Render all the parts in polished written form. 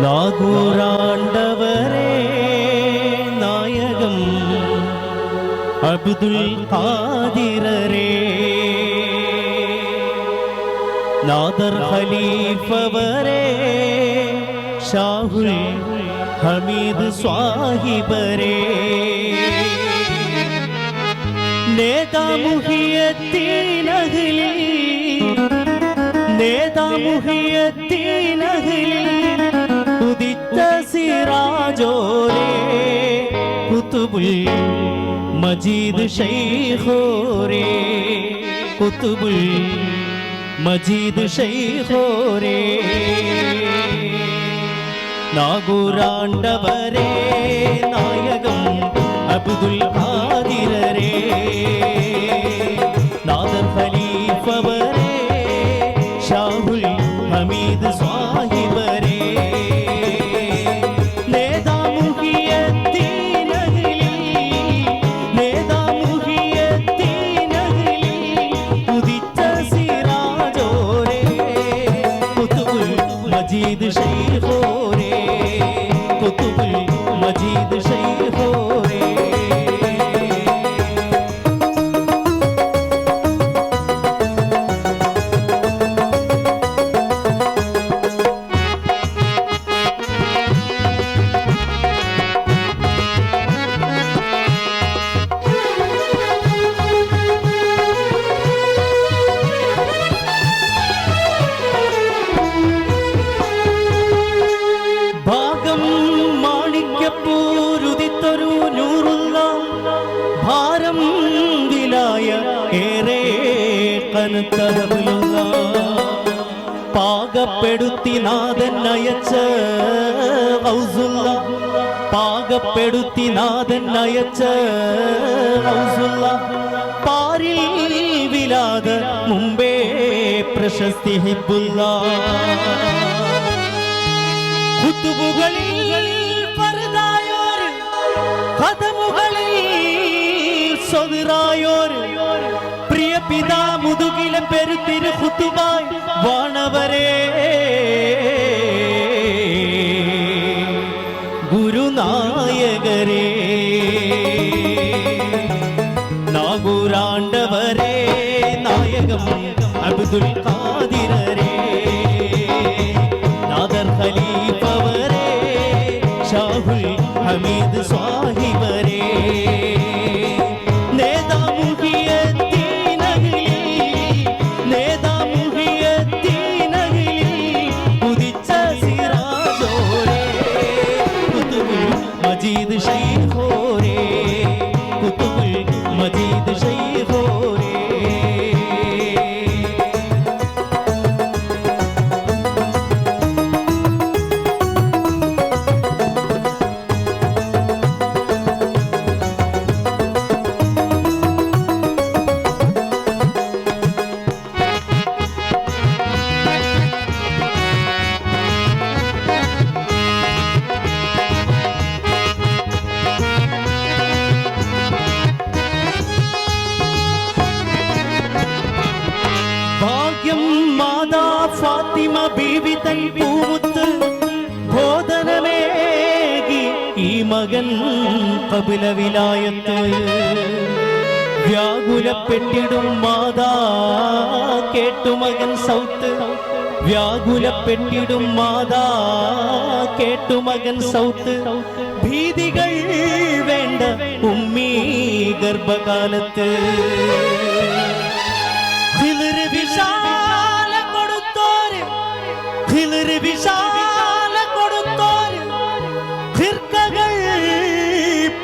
നാഗൂറാണ്ടവരേ നായകം അബ്ദുൽ ഖാദിറരേ നാദർ ഖലീഫവരേ ഷാഹുൽ ഹമീദ് സ്വാഹിബരേ നേതാ മുഹിയദ്ദീൻ അഹ്ലി നേതാ മുഹിയദ്ദീൻ അഹ്ലി ഉദിത്ത സിറാജോരേ കുതുബുൽ മജീദ് ശൈഖോരേ കുതുബുൽ മജീദ് ശൈഖോരേ നാഗൂറാണ്ടവരേ നായകം അബ്ദുൽ ഖാദിറരേ നാദർ ഖലീഫവരേ ഷാഹുൽ ഹമീദ് സ്വാഹിബരേ നേതാ മുഹിയദ്ദീൻ അഹ്ലി നേതാ മുഹിയദ്ദീൻ അഹ്ലി ഉദിച്ച സിറാജോരേ കുതുബുൽ മജീദ് ശൈഖോരേ കുതുബുൽ മജീദ് ശൈഖോരേ ഭാഗം മാണിക്യപ്പൂരുദിത്തൊരു നൂറുള്ള ഭാരം വിലായ ഏറെ കനത്തഹബുലുള്ള പാകപ്പെടുത്തി നാഥൻ അയച്ച ഗൗസുള്ള പാകപ്പെടുത്തി നാഥൻ അയച്ച ഗൗസുള്ള പാരിൽ വിലാത മുമ്പേ പ്രശസ്തി ഹിബ്ബുള്ള ഖുതുബുകളിൽ ഫർദായോർ ഖദമുകളിൽ സദറായോർ പ്രിയ പിതാ മുതുകിലെ പെരുത്തിരു ഖുതുബായി വാണവരേ ഗുരുനായകരേ നാഗൂറാണ്ടവരേ നായകം അബ്ദുൽ ഖാദിറരേ നാദർ ഖലീഫവരേ ഷാഹുൽ ഹമീദ് സ്വാഹിബരേ നേതാ മുഹിയദ്ദീൻ അഹ്ലി നേതാ മുഹിയദ്ദീൻ അഹ്ലി ഉദിച്ച സിറാജോരേ കുതുബുൽ മജീദ് ശൈഖോരേ കുതുബുൽ മജീദ് ശൈഖോരേ ഭാഗ്യം മാതാ ഫാത്തിമ ബീവി തൻ പൂമുത്ത് ബോധനമേകി ഈ മകൻ ഖബല വിലായത്ത് വ്യാകുലപ്പെട്ടിടും മാതാ കേട്ടു മകൻ സൗത്ത് വ്യാകുലപ്പെട്ടിടും മാതാ കേട്ടു മകൻ സൗത്ത് ഭീതികൾ വേണ്ട ഉമ്മീ ഗർഭകാലത്ത് വിശാല കൊടുത്തോര് വിശാല കൊടുത്തോര് ഖിർക്കകൾ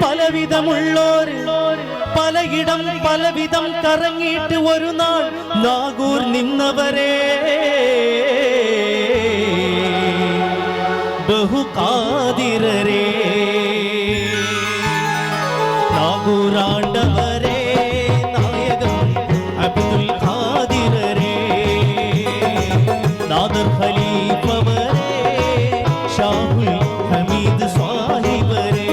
പലവിധമുള്ളോര് പലയിടം പലവിധം കറങ്ങിയിട്ട് ഒരു നാൾ നാഗൂർ നിന്നവരേ ബഹു ഖാദിറരേ നാഗൂറാണ്ടവരേ നായകം അബ്ദുൽ ഖാദിറരേ നാദർ ഖലീഫവരേ ഷാഹുൽ ഹമീദ് സ്വാഹിബരേ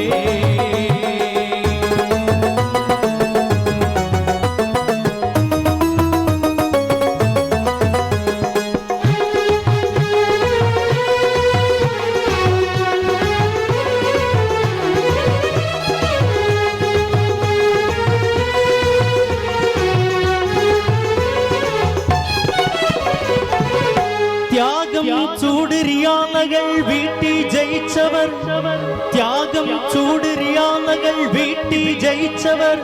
ത്യാഗം ചൂടരിയാനകൾ വീട്ടി ജയിച്ചവർ, ത്യാഗം ചൂടരിയാനകൾ വീട്ടി ജയിച്ചവർ,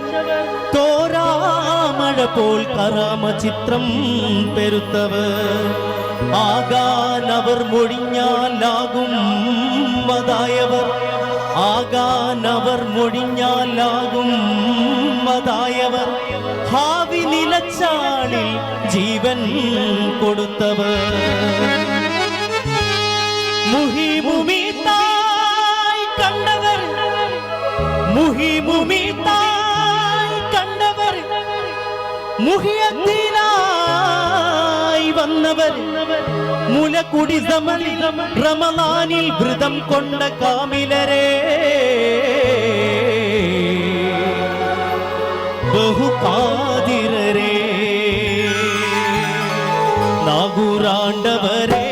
തോരാമഴ പോൽ കറാമ ചിത്രം പെരുത്തവർ. ആകാനവർ മൊഴിഞ്ഞാലാകും മതായവർ, ആകാനവർ മൊഴിഞ്ഞാലാകും മതായവർ, ഭാവി നിലച്ചാളിൽ ജീവൻ കൊടുത്തവർ. മുഹിമുമീത്തായി കണ്ടവർ, മുഹിമുമീത്തായി കണ്ടവർ, മുഹിയത്തിനായി വന്നവർ, മുലകുടി സമലിൽ റമളാനിൽ വ്രതം കൊണ്ട കാമിലരെ, ബഹുകാതിരരെ, നാഗൂറാണ്ടവരെ,